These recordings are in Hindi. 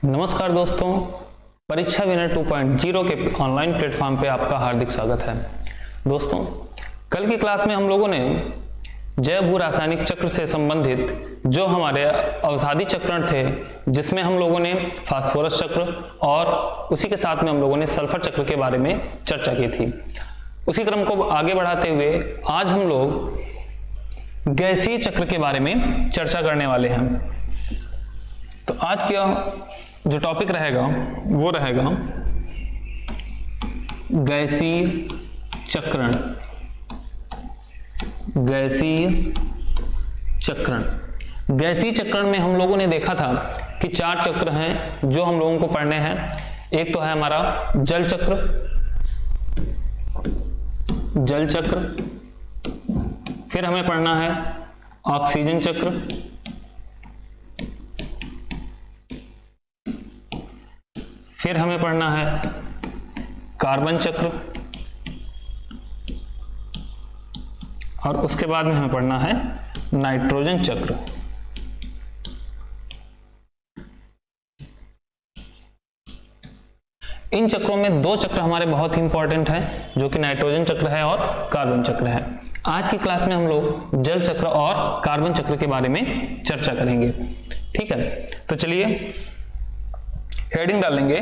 नमस्कार दोस्तों, परीक्षा विनर 2.0 के ऑनलाइन प्लेटफॉर्म पे आपका हार्दिक स्वागत है। दोस्तों, कल की क्लास में हम लोगों ने जैव भू रासायनिक चक्र से संबंधित जो हमारे अवसादी चक्रण थे, जिसमें हम लोगों ने फास्फोरस चक्र और उसी के साथ में हम लोगों ने सल्फर चक्र के बारे में चर्चा की थी। उसी क्रम को आगे बढ़ाते हुए आज हम लोग गैसीय चक्र के बारे में चर्चा करने वाले हैं। तो आज का जो टॉपिक रहेगा वो रहेगा गैसीय चक्रण। गैसीय चक्रण में हम लोगों ने देखा था कि 4 चक्र हैं जो हम लोगों को पढ़ने हैं। एक तो है हमारा जल चक्र, फिर हमें पढ़ना है ऑक्सीजन चक्र, फिर हमें पढ़ना है कार्बन चक्र और उसके बाद में हमें पढ़ना है नाइट्रोजन चक्र। इन चक्रों में 2 चक्र हमारे बहुत ही इंपॉर्टेंट हैं, जो कि नाइट्रोजन चक्र है और कार्बन चक्र है। आज की क्लास में हम लोग जल चक्र और कार्बन चक्र के बारे में चर्चा करेंगे। ठीक है, तो चलिए हेडिंग डालेंगे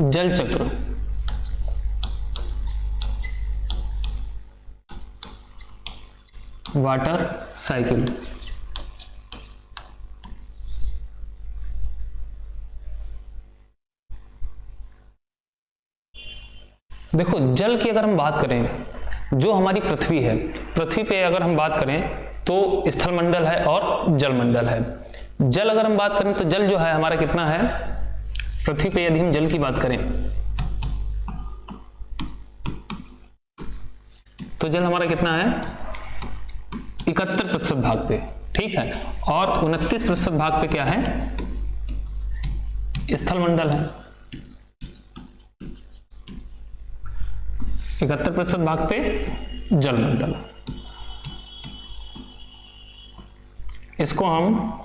जल चक्र। Water cycle. देखो, जल की अगर हम बात करें, जो हमारी पृथ्वी है, पृथ्वी पे अगर हम बात करें तो स्थलमंडल है और जलमंडल है। जल अगर हम बात करें तो जल जो है हमारा कितना है पृथ्वी पे, यदि हम जल की बात करें तो जल हमारा कितना है 71% भाग पे, ठीक है, और 29% भाग पे क्या है स्थलमंडल है। 71% भाग पे जलमंडल। इसको हम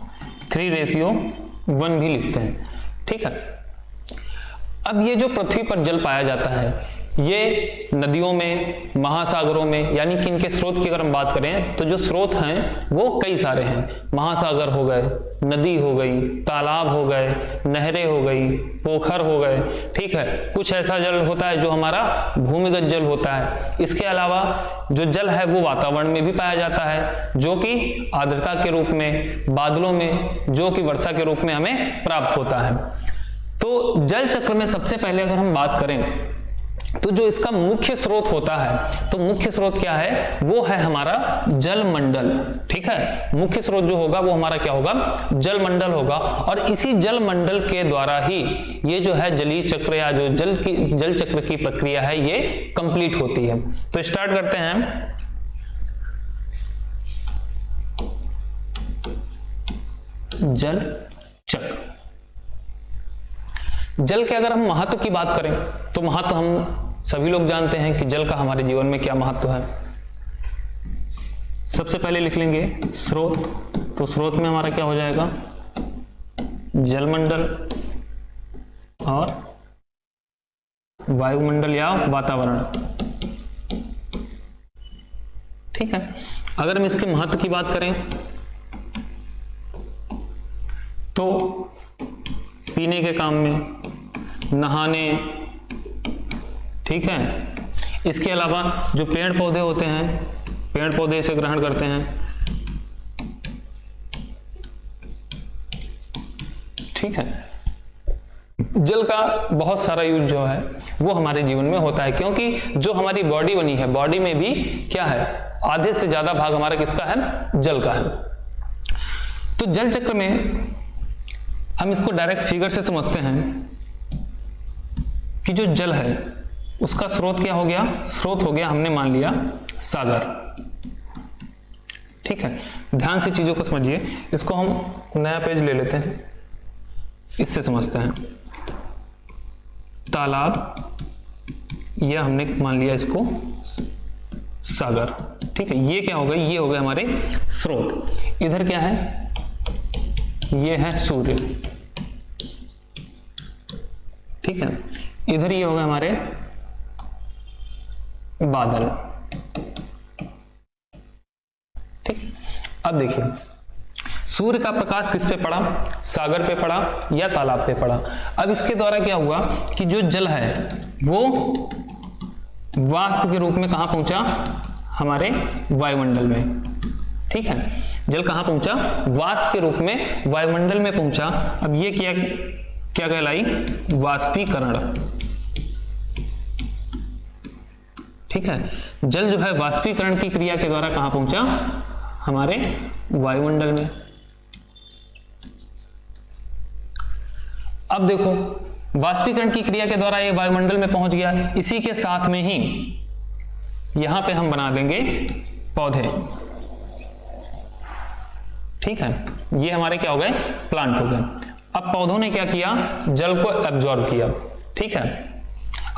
3:1 भी लिखते हैं। ठीक है, अब ये जो पृथ्वी पर जल पाया जाता है, ये नदियों में, महासागरों में, यानी कि इनके स्रोत की अगर हम बात करें तो जो स्रोत हैं वो कई सारे हैं। महासागर हो गए, नदी हो गई, तालाब हो गए, नहरें हो गई, पोखर हो गए। ठीक है, कुछ ऐसा जल होता है जो हमारा भूमिगत जल होता है। इसके अलावा जो जल है वो वातावरण में भी पाया जाता है, जो कि आर्द्रता के रूप में, बादलों में, जो कि वर्षा के रूप में हमें प्राप्त होता है। तो जल चक्र में सबसे पहले अगर हम बात करें तो जो इसका मुख्य स्रोत होता है, तो मुख्य स्रोत क्या है, वो है हमारा जलमंडल। ठीक है, मुख्य स्रोत जो होगा वो हमारा क्या होगा, जलमंडल होगा। और इसी जलमंडल के द्वारा ही ये जो है जलीय चक्र या जो जल चक्र की प्रक्रिया है ये कंप्लीट होती है। तो स्टार्ट करते हैं। जल चक्र। जल के अगर हम महत्व की बात करें तो महत्व हम सभी लोग जानते हैं कि जल का हमारे जीवन में क्या महत्व है। सबसे पहले लिख लेंगे स्रोत। तो स्रोत में हमारा क्या हो जाएगा, जलमंडल और वायुमंडल या वातावरण। ठीक है, अगर हम इसके महत्व की बात करें तो पीने के काम में, नहाने, ठीक है, इसके अलावा जो पेड़ पौधे होते हैं, पेड़ पौधे इसे ग्रहण करते हैं। ठीक है, जल का बहुत सारा यूज जो है वो हमारे जीवन में होता है, क्योंकि जो हमारी बॉडी बनी है, बॉडी में भी क्या है, आधे से ज्यादा भाग हमारा किसका है, जल का है। तो जल चक्र में हम इसको डायरेक्ट फिगर से समझते हैं कि जो जल है उसका स्रोत क्या हो गया, स्रोत हो गया हमने मान लिया सागर। ठीक है, ध्यान से चीजों को समझिए। इसको हम नया पेज ले लेते हैं, इससे समझते हैं। तालाब, यह हमने मान लिया इसको सागर। ठीक है, ये क्या हो गया, ये हो गए हमारे स्रोत। इधर क्या है, ये है सूर्य। ठीक है, इधर ये होगा हमारे बादल। ठीक, अब देखिए सूर्य का प्रकाश किस पे पड़ा, सागर पे पड़ा या तालाब पे पड़ा। अब इसके द्वारा क्या हुआ कि जो जल है वो वाष्प के रूप में कहां पहुंचा, हमारे वायुमंडल में। ठीक है, जल कहां पहुंचा, वाष्प के रूप में वायुमंडल में पहुंचा। अब ये क्या कहलाई, वाष्पीकरण। ठीक है, जल जो है वाष्पीकरण की क्रिया के द्वारा कहां पहुंचा, हमारे वायुमंडल में। अब देखो वाष्पीकरण की क्रिया के द्वारा ये वायुमंडल में पहुंच गया। इसी के साथ में ही यहां पे हम बना देंगे पौधे। ठीक है, ये हमारे क्या हो गए, प्लांट हो गए। अब पौधों ने क्या किया, जल को एब्जॉर्ब किया। ठीक है,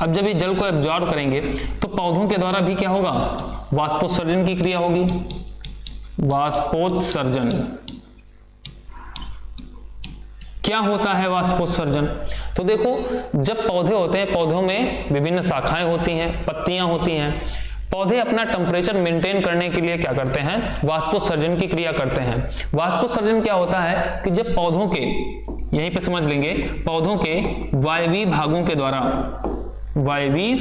अब जब ये जल को एब्जॉर्ब करेंगे तो पौधों के द्वारा भी क्या होगा, वाष्पोत्सर्जन की क्रिया होगी। वाष्पोत्सर्जन क्या होता है, वाष्पोत्सर्जन? तो देखो जब पौधे होते हैं, पौधों में विभिन्न शाखाएं होती हैं, पत्तियां होती हैं। पौधे अपना टेम्परेचर मेंटेन करने के लिए क्या करते हैं, वाष्पोत्सर्जन की क्रिया करते हैं। वाष्पोत्सर्जन क्या होता है कि जब पौधों के, यहीं पे समझ लेंगे, पौधों के वायवीय भागों के द्वारा, वायवीय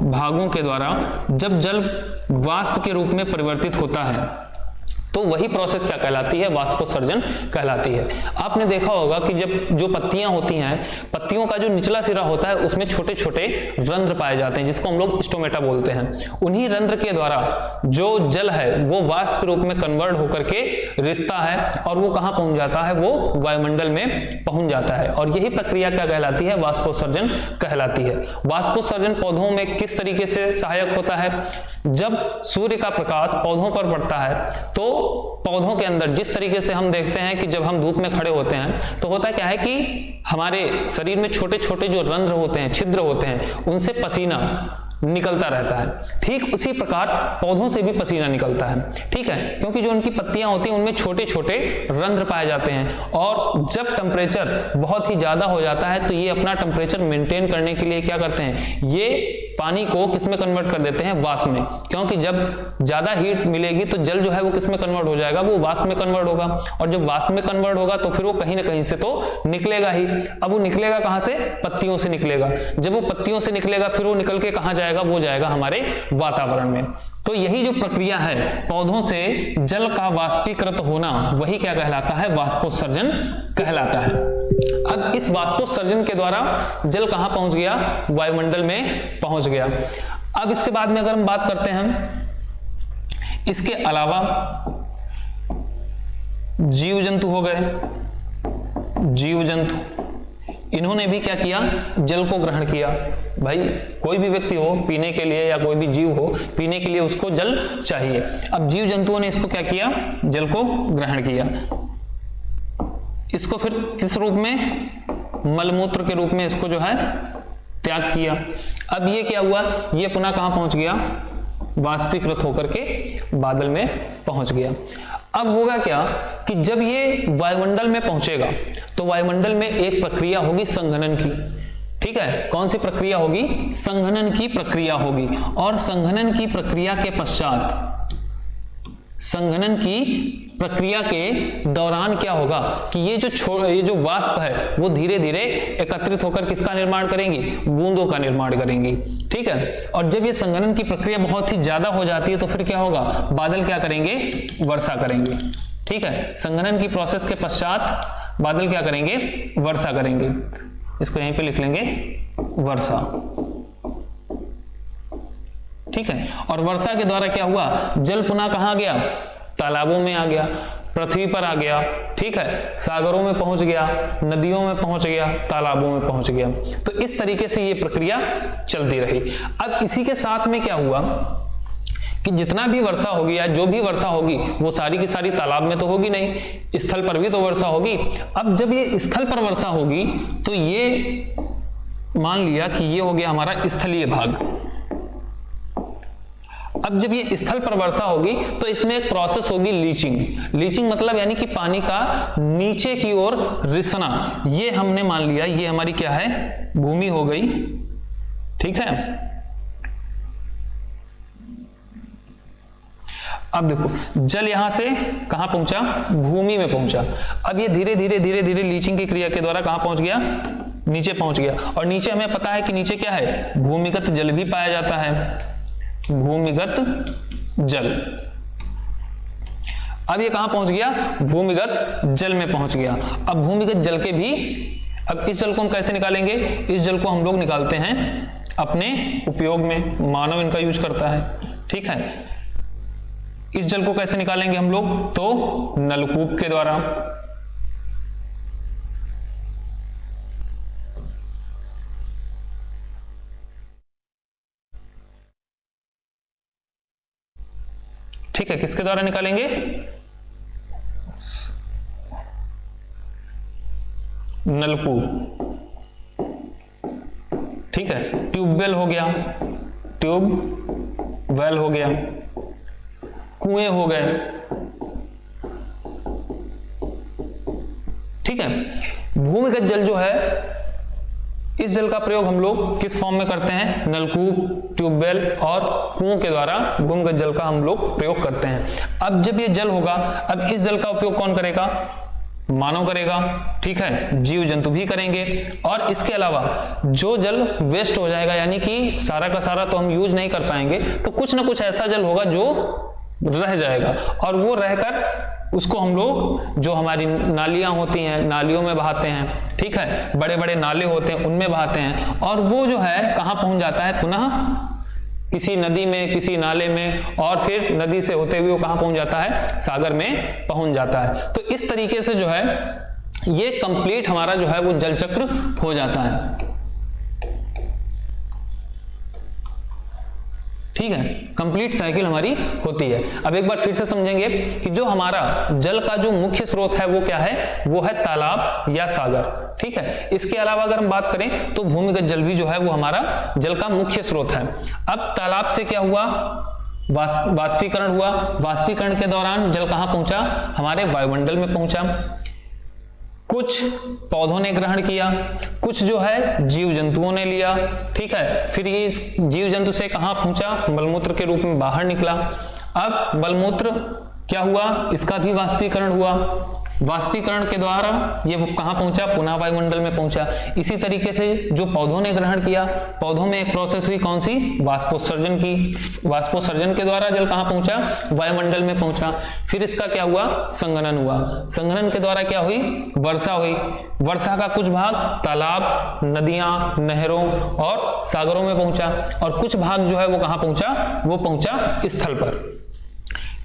भागों के द्वारा जब जल वाष्प के रूप में परिवर्तित होता है तो वही प्रोसेस क्या कहलाती है, वाष्पोत्सर्जन कहलाती है। आपने देखा होगा कि जब जो पत्तियां होती हैं, पत्तियों का जो निचला सिरा होता है उसमें छोटे छोटे रंध्र पाए जाते हैं जिसको हम लोग स्टोमेटा बोलते हैं। उन्हीं रंध्र के द्वारा जो जल है वो वाष्प के रूप में कन्वर्ट होकर के रिसता है और वो कहां पहुंच जाता है, वो वायुमंडल में पहुंच जाता है। और यही प्रक्रिया क्या कहलाती है, वाष्पोत्सर्जन कहलाती है। वाष्पोत्सर्जन पौधों में किस तरीके से सहायक होता है, जब सूर्य का प्रकाश पौधों पर पड़ता है तो पौधों के अंदर, जिस तरीके से हम देखते हैं कि जब हम धूप में खड़े होते हैं तो होता क्या है कि हमारे शरीर में छोटे छोटे जो रंध्र होते हैं, छिद्र होते हैं, उनसे पसीना निकलता रहता है। ठीक उसी प्रकार पौधों से भी पसीना निकलता है। ठीक है, क्योंकि जो उनकी पत्तियां होती हैं उनमें छोटे छोटे रंध्र पाए जाते हैं और जब टेम्परेचर बहुत ही ज्यादा हो जाता है तो ये अपना टेम्परेचर मेंटेन करने के लिए क्या करते हैं, ये पानी को किस में कन्वर्ट कर देते हैं, वाष्प में। क्योंकि जब ज्यादा हीट मिलेगी तो जल जो है वो किस में कन्वर्ट हो जाएगा, वो वाष्प में कन्वर्ट होगा। और जब वाष्प में कन्वर्ट होगा तो फिर वो कहीं ना कहीं से तो निकलेगा ही। अब वो निकलेगा कहां से, पत्तियों से निकलेगा। जब वो पत्तियों से निकलेगा फिर वो निकल के कहां जाएगा, वो जाएगा हमारे वातावरण में। तो यही जो प्रक्रिया है, पौधों से जल का वाष्पीकृत होना, वही क्या कहलाता है, वाष्पोत्सर्जन कहलाता है। अब इस वाष्पोत्सर्जन के द्वारा जल कहां पहुंच गया, वायुमंडल में पहुंच गया। अब इसके बाद में अगर हम बात करते हैं, इसके अलावा जीव जंतु हो गए। जीव जंतु इन्होंने भी क्या किया, जल को ग्रहण किया। भाई कोई भी व्यक्ति हो पीने के लिए या कोई भी जीव हो पीने के लिए उसको जल चाहिए। अब जीव जंतुओं ने इसको क्या किया, जल को ग्रहण किया। इसको फिर किस रूप में, मलमूत्र के रूप में इसको जो है त्याग किया। अब ये क्या हुआ, ये पुनः कहां पहुंच गया, वाष्पीकृत होकर के बादल में पहुंच गया। अब होगा क्या कि जब ये वायुमंडल में पहुंचेगा तो वायुमंडल में एक प्रक्रिया होगी संघनन की। ठीक है, कौन सी प्रक्रिया होगी, संघनन की प्रक्रिया होगी। और संघनन की प्रक्रिया के पश्चात, संघनन की प्रक्रिया के दौरान क्या होगा कि ये जो वाष्प है वो धीरे धीरे एकत्रित होकर किसका निर्माण करेंगी, बूंदों का निर्माण करेंगी। ठीक है, और जब ये संघनन की प्रक्रिया बहुत ही ज्यादा हो जाती है तो फिर क्या होगा, बादल क्या करेंगे, वर्षा करेंगे। ठीक है, संघनन की प्रोसेस के पश्चात बादल क्या करेंगे, वर्षा करेंगे। इसको यहीं पे लिख लेंगे, वर्षा। ठीक है, और वर्षा के द्वारा क्या हुआ, जल पुनः कहां गया, तालाबों में आ गया, पृथ्वी पर आ गया। ठीक है, सागरों में पहुंच गया, नदियों में पहुंच गया, तालाबों में पहुंच गया। तो इस तरीके से ये प्रक्रिया चलती रही। अब इसी के साथ में क्या हुआ कि जितना भी वर्षा होगी या जो भी वर्षा होगी वो सारी की सारी तालाब में तो होगी नहीं, स्थल पर भी तो वर्षा होगी। अब जब ये स्थल पर वर्षा होगी तो ये मान लिया कि ये हो गया हमारा स्थलीय भाग। अब जब ये स्थल पर वर्षा होगी तो इसमें एक प्रोसेस होगी लीचिंग। लीचिंग मतलब यानी कि पानी का नीचे की ओर रिसना। ये हमने मान लिया ये हमारी क्या है, भूमि हो गई, ठीक है। अब देखो जल यहां से कहां पहुंचा, भूमि में पहुंचा। अब ये धीरे धीरे धीरे धीरे लीचिंग की क्रिया के द्वारा कहां पहुंच गया, नीचे पहुंच गया। और नीचे हमें पता है कि नीचे क्या है, भूमिगत जल भी पाया जाता है, भूमिगत जल। अब ये कहां पहुंच गया, भूमिगत जल में पहुंच गया। अब भूमिगत जल के भी, अब इस जल को हम कैसे निकालेंगे, इस जल को हम लोग निकालते हैं अपने उपयोग में, मानव इनका यूज करता है, ठीक है। इस जल को कैसे निकालेंगे हम लोग, तो नलकूप के द्वारा। ठीक है, किसके द्वारा निकालेंगे, नलकूप, ठीक है। ट्यूबवेल हो गया, ट्यूबवेल हो गया, कुएं हो गए, ठीक है। भूमिगत जल जो है, इस जल का प्रयोग हम लोग किस फॉर्म में करते हैं, नलकूप, ट्यूबवेल और कुओं के द्वारा भूमिगत जल का हम लोग प्रयोग करते हैं। अब जब ये जल होगा, अब इस जल का उपयोग कौन करेगा, मानव करेगा, ठीक है, जीव जंतु भी करेंगे। और इसके अलावा जो जल वेस्ट हो जाएगा, यानी कि सारा का सारा तो हम यूज नहीं कर पाएंगे, तो कुछ ना कुछ ऐसा जल होगा जो रह जाएगा, और वो रहकर उसको हम लोग, जो हमारी नालियां होती हैं, नालियों में बहाते हैं, ठीक है, बड़े बड़े नाले होते हैं उनमें बहाते हैं, और वो जो है कहां पहुंच जाता है, पुनः किसी नदी में, किसी नाले में, और फिर नदी से होते हुए वो कहां पहुंच जाता है, सागर में पहुंच जाता है। तो इस तरीके से जो है ये कंप्लीट हमारा जो है वो जल चक्र हो जाता है, ठीक है, कंप्लीट साइकिल हमारी होती है। अब एक बार फिर से समझेंगे कि जो हमारा जल का जो मुख्य स्रोत है वो क्या है, वो है तालाब या सागर, ठीक है। इसके अलावा अगर हम बात करें तो भूमिगत जल भी जो है वो हमारा जल का मुख्य स्रोत है। अब तालाब से क्या हुआ, वाष्पीकरण हुआ, वाष्पीकरण के दौरान जल कहां पहुंचा, हमारे वायुमंडल में पहुंचा। कुछ पौधों ने ग्रहण किया, कुछ जो है जीव जंतुओं ने लिया, ठीक है। फिर ये जीव जंतु से कहां पहुंचा, मलमूत्र के रूप में बाहर निकला। अब मलमूत्र क्या हुआ, इसका भी वाष्पीकरण हुआ, वाष्पीकरण के द्वारा ये कहां पहुंचा, पुनः वायुमंडल में पहुंचा। इसी तरीके से जो पौधों ने ग्रहण किया, पौधों में एक प्रोसेस हुई, कौन सी, वाष्पोत्सर्जन की। वाष्पोत्सर्जन के द्वारा जल कहां पहुंचा, वायुमंडल में पहुंचा। फिर इसका क्या हुआ, संघनन हुआ, संघनन के द्वारा क्या हुई, वर्षा हुई। वर्षा का कुछ भाग तालाब, नदियां, नहरों और सागरों में पहुंचा, और कुछ भाग जो है वो कहां पहुंचा, वो पहुंचा स्थल पर।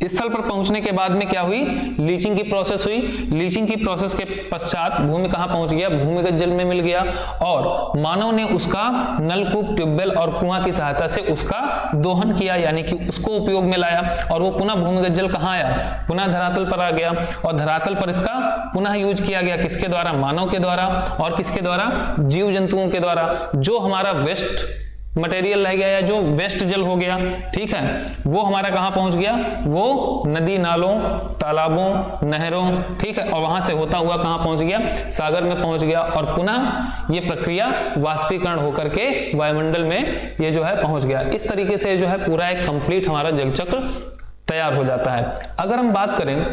स्थल पर पहुंचने के बाद में क्या हुई, लीचिंग की प्रोसेस हुई। लीचिंग की प्रोसेस के पश्चात भूमि कहां पहुंच गया, भूमिगत जल में मिल गया, और मानव ने उसका नलकूप, ट्यूबवेल और कुआं की सहायता से उसका दोहन किया, यानी कि उसको उपयोग में लाया, और वो पुनः भूमिगत जल कहां आया, पुनः धरातल पर आ गया। और धरातल पर इसका पुनः यूज किया गया, किसके द्वारा, मानव के द्वारा, और किसके द्वारा, जीव जंतुओं के द्वारा। जो हमारा वेस्ट मटेरियल रह गया या जो वेस्ट जल हो गया, ठीक है, वो हमारा कहां पहुंच गया, वो नदी नालों, तालाबों, नहरों, ठीक है, और वहां से होता हुआ कहां पहुंच गया, सागर में पहुंच गया, और पुनः ये प्रक्रिया वाष्पीकरण होकर के वायुमंडल में ये जो है पहुंच गया। इस तरीके से जो है पूरा एक कंप्लीट हमारा जल चक्र तैयार हो जाता है। अगर हम बात करें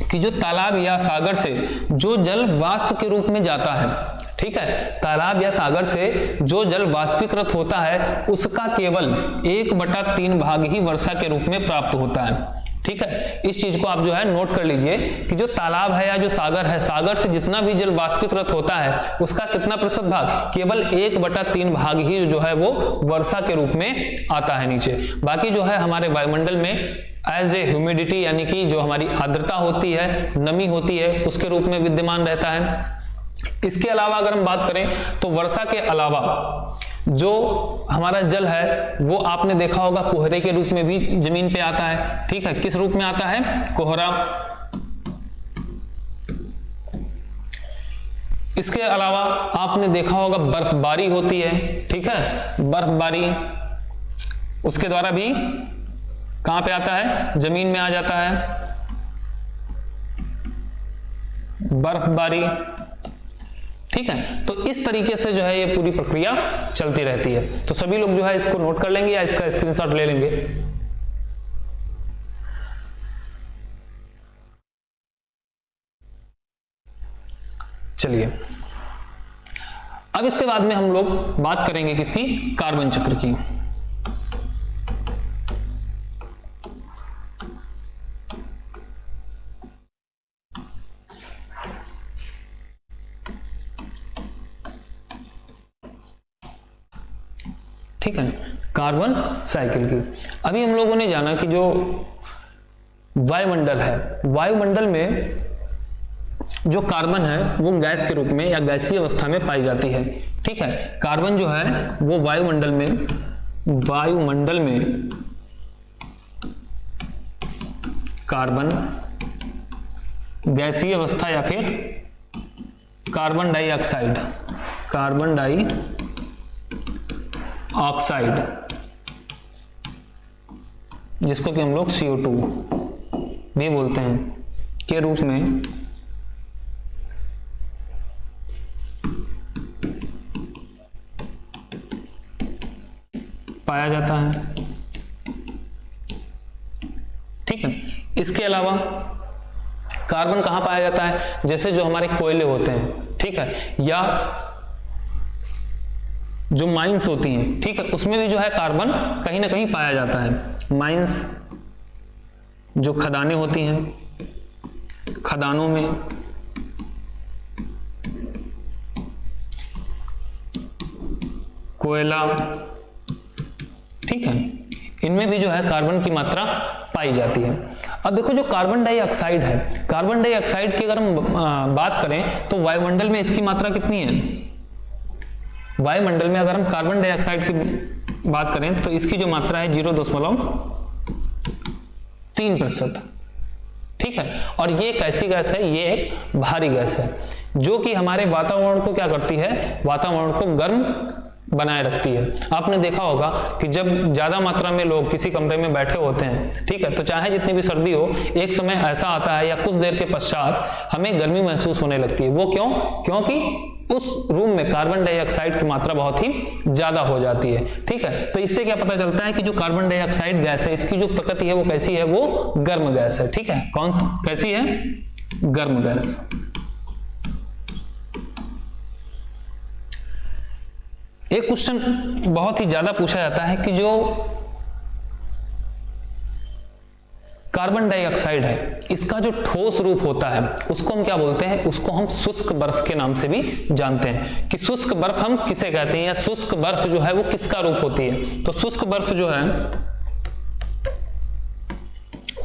कि जो तालाब या सागर से जो जल वाष्प के रूप में जाता है, ठीक है, तालाब या सागर से जो जल वाष्पीकृत होता है उसका केवल 1/3 भाग ही वर्षा के रूप में प्राप्त होता है, ठीक है। इस चीज को आप जो है नोट कर लीजिए कि जो तालाब है या जो सागर है, सागर से जितना भी जल वाष्पीकृत होता है उसका कितना प्रतिशत भाग, केवल 1/3 भाग ही जो है वो वर्षा के रूप में आता है नीचे। बाकी जो है हमारे वायुमंडल में एज ए ह्यूमिडिटी, यानी कि जो हमारी आर्द्रता होती है, नमी होती है, उसके रूप में विद्यमान रहता है। इसके अलावा अगर हम बात करें तो वर्षा के अलावा जो हमारा जल है वो आपने देखा होगा कोहरे के रूप में भी जमीन पे आता है, ठीक है। किस रूप में आता है, कोहरा। इसके अलावा आपने देखा होगा बर्फबारी होती है, ठीक है, बर्फबारी, उसके द्वारा भी कहां पे आता है, जमीन में आ जाता है, बर्फबारी। ठीक है, तो इस तरीके से जो है ये पूरी प्रक्रिया चलती रहती है। तो सभी लोग जो है इसको नोट कर लेंगे या इसका स्क्रीनशॉट ले लेंगे। चलिए, अब इसके बाद में हम लोग बात करेंगे किसकी, कार्बन चक्र की। ठीक है, कार्बन साइकिल की। अभी हम लोगों ने जाना कि जो वायुमंडल है, वायुमंडल में जो कार्बन है वो गैस के रूप में या गैसीय अवस्था में पाई जाती है। ठीक है, कार्बन जो है वो वायुमंडल में कार्बन गैसीय अवस्था या फिर कार्बन डाइऑक्साइड जिसको कि हम लोग CO2 भी बोलते हैं के रूप में पाया जाता है। ठीक है, इसके अलावा कार्बन कहां पाया जाता है, जैसे जो हमारे कोयले होते हैं, ठीक है, या जो माइंस होती हैं, ठीक है, उसमें भी जो है कार्बन कहीं ना कहीं पाया जाता है। माइंस जो खदानें होती हैं, खदानों में कोयला, ठीक है, इनमें भी जो है कार्बन की मात्रा पाई जाती है। अब देखो जो कार्बन डाइऑक्साइड है, कार्बन डाइऑक्साइड की अगर हम बात करें तो वायुमंडल में इसकी मात्रा कितनी है, वायुमंडल में अगर हम कार्बन डाइऑक्साइड की बात करें तो इसकी जो मात्रा है 0.3%। ठीक है, और ये एक ऐसी गैस है, ये एक भारी गैस है जो कि हमारे वातावरण को क्या करती है, वातावरण को गर्म बनाए रखती है। आपने देखा होगा कि जब ज्यादा मात्रा में लोग किसी कमरे में बैठे होते हैं, ठीक है, तो चाहे जितनी भी सर्दी हो, एक समय ऐसा आता है या कुछ देर के पश्चात हमें गर्मी महसूस होने लगती है। वो क्यों? क्योंकि उस रूम में कार्बन डाइऑक्साइड की मात्रा बहुत ही ज्यादा हो जाती है। ठीक है, तो इससे क्या पता चलता है कि जो कार्बन डाइऑक्साइड गैस है, इसकी जो प्रकृति है वो कैसी है, वो गर्म गैस है। ठीक है, कौन कैसी है, गर्म गैस। एक क्वेश्चन बहुत ही ज्यादा पूछा जाता है कि जो कार्बन डाइऑक्साइड है, इसका जो ठोस रूप होता है उसको हम क्या बोलते हैं, उसको हम शुष्क बर्फ के नाम से भी जानते हैं कि शुष्क बर्फ हम किसे कहते हैं, या शुष्क बर्फ जो है वो किसका रूप होती है। तो शुष्क बर्फ जो है,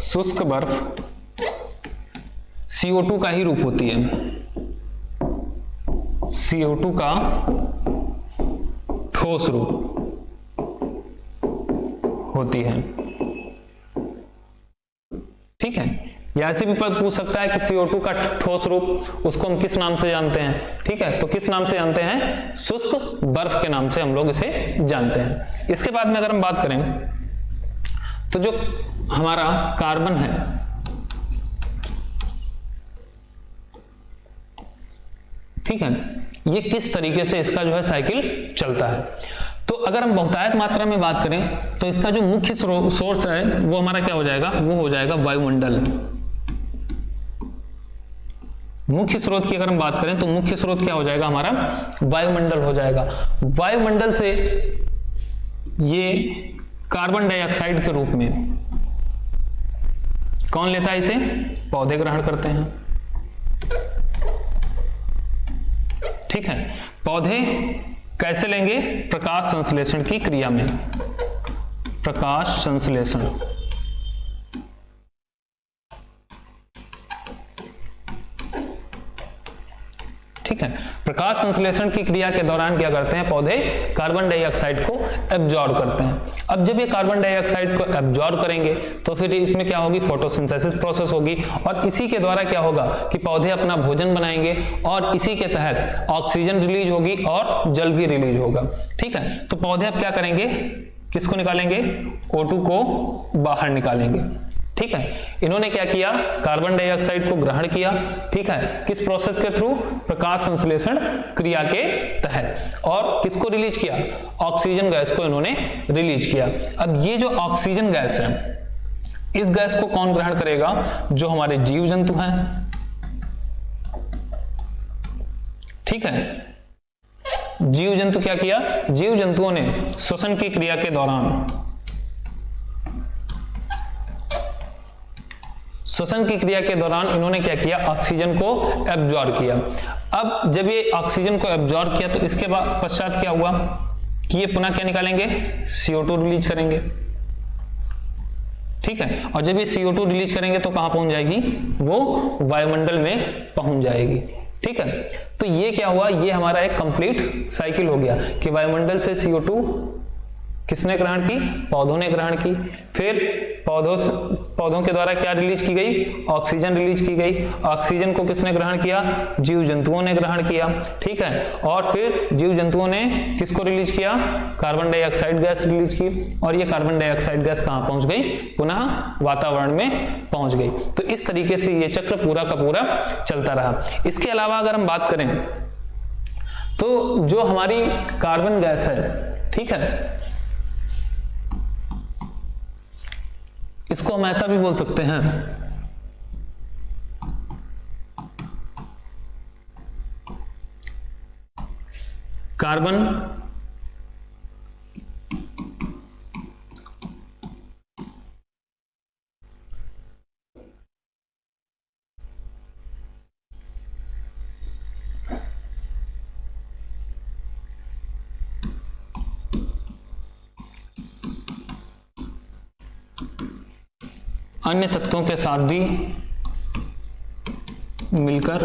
शुष्क बर्फ CO2 का ही रूप होती है, CO2 का ठोस रूप होती है। ठीक है, या ऐसे भी पूछ सकता है कि CO2 का ठोस रूप, उसको हम किस नाम से जानते हैं। ठीक है, तो किस नाम से जानते हैं, शुष्क बर्फ के नाम से हम लोग इसे जानते हैं। इसके बाद में अगर हम बात करें तो जो हमारा कार्बन है, ठीक है, ये किस तरीके से इसका जो है साइकिल चलता है। तो अगर हम बहुतायत मात्रा में बात करें तो इसका जो मुख्य सोर्स है वो हमारा क्या हो जाएगा, वो हो जाएगा वायुमंडल। मुख्य स्रोत की अगर हम बात करें तो मुख्य स्रोत क्या हो जाएगा, हमारा वायुमंडल हो जाएगा। वायुमंडल से ये कार्बन डाइऑक्साइड के रूप में कौन लेता है, इसे पौधे ग्रहण करते हैं। ठीक है, पौधे कैसे लेंगे, प्रकाश संश्लेषण की क्रिया में, प्रकाश संश्लेषण। ठीक है, प्रकाश संश्लेषण की क्रिया के दौरान क्या करते हैं, पौधे कार्बन डाइऑक्साइड को एब्जॉर्ब करते हैं। अब जब ये कार्बन डाइऑक्साइड को एब्जॉर्ब करेंगे तो फिर इसमें क्या होगी, फोटोसिंथेसिस प्रोसेस होगी, और इसी के द्वारा क्या होगा कि पौधे अपना भोजन बनाएंगे और इसी के तहत ऑक्सीजन रिलीज होगी और जल भी रिलीज होगा। ठीक है, तो पौधे अब क्या करेंगे, किसको निकालेंगे, O2 को बाहर निकालेंगे। ठीक है, इन्होंने क्या किया, कार्बन डाइऑक्साइड को ग्रहण किया। ठीक है, किस प्रोसेस के थ्रू, प्रकाश संश्लेषण क्रिया के तहत। और किसको रिलीज किया, ऑक्सीजन गैस को इन्होंने रिलीज किया। अब ये जो ऑक्सीजन गैस है, इस गैस को कौन ग्रहण करेगा, जो हमारे जीव जंतु हैं। ठीक है, जीव जंतु क्या किया, जीव जंतुओं ने श्वसन की क्रिया के दौरान, श्वसन की क्रिया के दौरान इन्होंने क्या किया, ऑक्सीजन को एब्जॉर्ब किया। अब जब ये ऑक्सीजन को एब्जॉर्ब किया तो इसके बाद पश्चात क्या हुआ कि ये पुनः क्या निकालेंगे, CO2 रिलीज करेंगे। ठीक है, और जब ये CO2 रिलीज करेंगे तो कहां पहुंच जाएगी, वो वायुमंडल में पहुंच जाएगी। ठीक है, तो ये क्या हुआ, ये हमारा एक कंप्लीट साइकिल हो गया कि वायुमंडल से CO2 किसने ग्रहण की, पौधों ने ग्रहण की। फिर पौधों के द्वारा क्या रिलीज की गई, ऑक्सीजन रिलीज की गई। ऑक्सीजन को किसने ग्रहण किया, जीव जंतुओं ने ग्रहण किया। ठीक है, और फिर जीव जंतुओं ने किसको रिलीज किया, कार्बन डाइऑक्साइड गैस रिलीज की। और ये कार्बन डाइऑक्साइड गैस कहां पहुंच गई, पुनः वातावरण में पहुंच गई। तो इस तरीके से ये चक्र पूरा का पूरा चलता रहा। इसके अलावा अगर हम बात करें तो जो हमारी कार्बन गैस है, ठीक है, इसको हम ऐसा भी बोल सकते हैं, कार्बन अन्य तत्वों के साथ भी मिलकर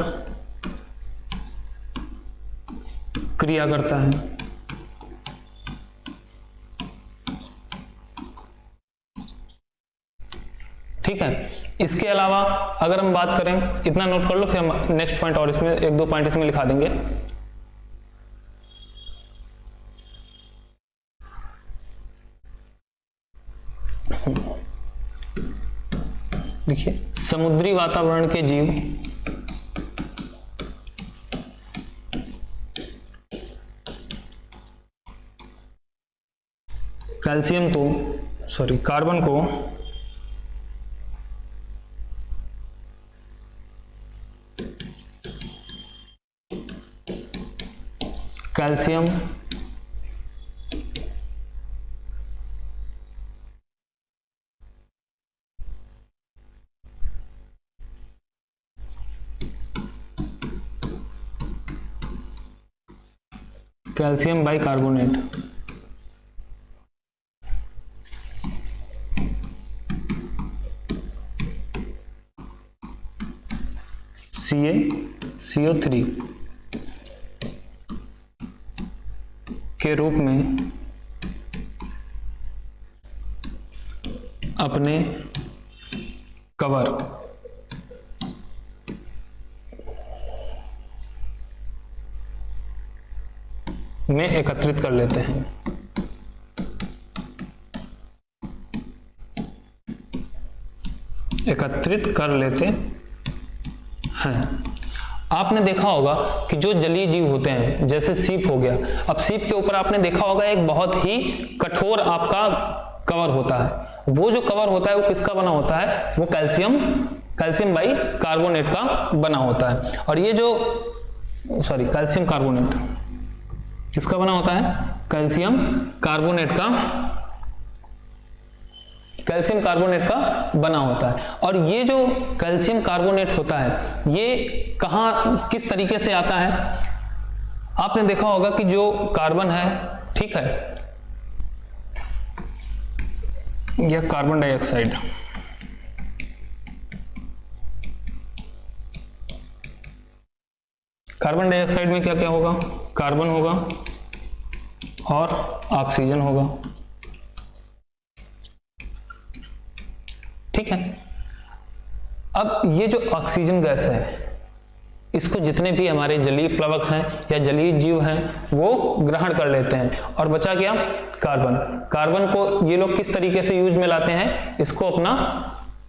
क्रिया करता है। ठीक है, इसके अलावा अगर हम बात करें, इतना नोट कर लो, फिर हम नेक्स्ट पॉइंट और इसमें एक दो पॉइंट इसमें लिखा देंगे। देखिए, समुद्री वातावरण के जीव कार्बन को कैल्शियम, कैल्शियम बाइकार्बोनेट, CaCO3 के रूप में अपने कवर में एकत्रित कर लेते हैं। एकत्रित कर लेते हैं। आपने देखा होगा कि जो जलीय जीव होते हैं, जैसे सीप हो गया, अब सीप के ऊपर आपने देखा होगा एक बहुत ही कठोर आपका कवर होता है। वो जो कवर होता है वो किसका बना होता है, वो कैल्शियम बाइकार्बोनेट का बना होता है। और ये जो कैल्शियम कार्बोनेट किसका बना होता है, कैल्शियम कार्बोनेट का बना होता है। और ये जो कैल्शियम कार्बोनेट होता है, ये कहाँ किस तरीके से आता है, आपने देखा होगा कि जो कार्बन है, ठीक है, यह कार्बन डाइऑक्साइड, कार्बन डाइऑक्साइड में क्या क्या होगा, कार्बन होगा और ऑक्सीजन होगा। ठीक है, अब ये जो ऑक्सीजन गैस है, इसको जितने भी हमारे जलीय प्लवक हैं या जलीय जीव हैं वो ग्रहण कर लेते हैं। और बचा क्या? कार्बन। कार्बन को ये लोग किस तरीके से यूज में लाते हैं? इसको अपना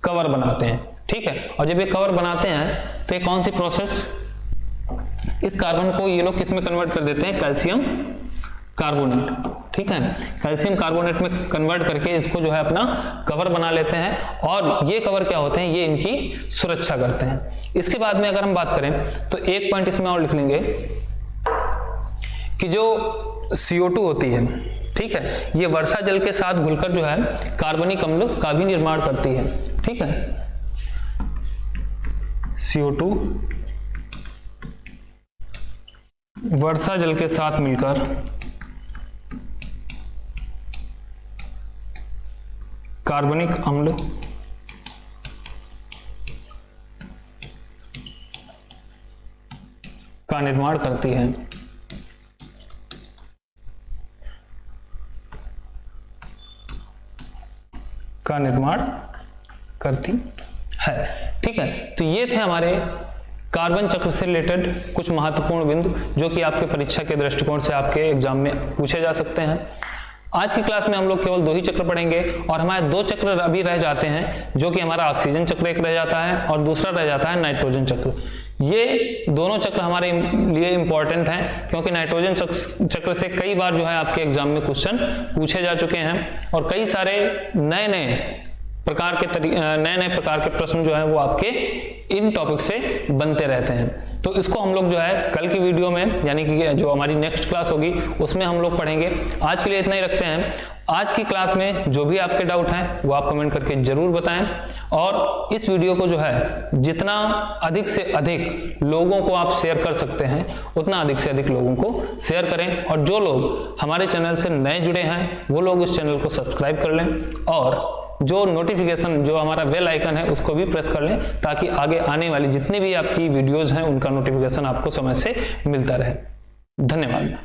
कवर बनाते हैं, ठीक है। और जब ये कवर बनाते हैं तो ये कौन सी प्रोसेस, इस कार्बन को ये लोग किस में कन्वर्ट कर देते हैं? कैल्शियम कार्बोनेट, ठीक है। कैल्शियम कार्बोनेट में कन्वर्ट करके इसको जो है अपना कवर बना लेते हैं। और ये कवर क्या होते हैं? ये इनकी सुरक्षा करते हैं। इसके बाद में अगर हम बात करें तो एक पॉइंट इसमें और लिख लेंगे कि जो CO2 होती है, ठीक है, ये वर्षा जल के साथ घुलकर जो है कार्बनिक अम्ल का भी निर्माण करती है, ठीक है। CO2 वर्षा जल के साथ मिलकर कार्बनिक अम्ल का निर्माण करती है। ठीक है। तो ये थे हमारे कार्बन चक्र से रिलेटेड कुछ महत्वपूर्ण बिंदु जो कि आपके परीक्षा के दृष्टिकोण से आपके एग्जाम में पूछे जा सकते हैं। आज की क्लास में हम लोग केवल 2 ही चक्र पढ़ेंगे और हमारे 2 चक्र अभी रह जाते हैं, जो कि हमारा ऑक्सीजन चक्र एक रह जाता है और दूसरा रह जाता है नाइट्रोजन चक्र। ये दोनों चक्र हमारे लिए इंपॉर्टेंट हैं क्योंकि नाइट्रोजन चक्र से कई बार जो है आपके एग्जाम में क्वेश्चन पूछे जा चुके हैं और कई सारे नए प्रकार के प्रश्न जो है वो आपके इन टॉपिक से बनते रहते हैं। तो इसको हम लोग जो है कल की वीडियो में, यानी कि जो हमारी नेक्स्ट क्लास होगी, उसमें हम लोग पढ़ेंगे। आज के लिए इतना ही रखते हैं। आज की क्लास में जो भी आपके डाउट हैं वो आप कमेंट करके जरूर बताएं और इस वीडियो को जो है जितना अधिक से अधिक लोगों को आप शेयर कर सकते हैं उतना अधिक से अधिक लोगों को शेयर करें। और जो लोग हमारे चैनल से नए जुड़े हैं वो लोग इस चैनल को सब्सक्राइब कर लें और जो नोटिफिकेशन, जो हमारा बेल आइकन है उसको भी प्रेस कर लें ताकि आगे आने वाली जितनी भी आपकी वीडियोस हैं उनका नोटिफिकेशन आपको समय से मिलता रहे। धन्यवाद।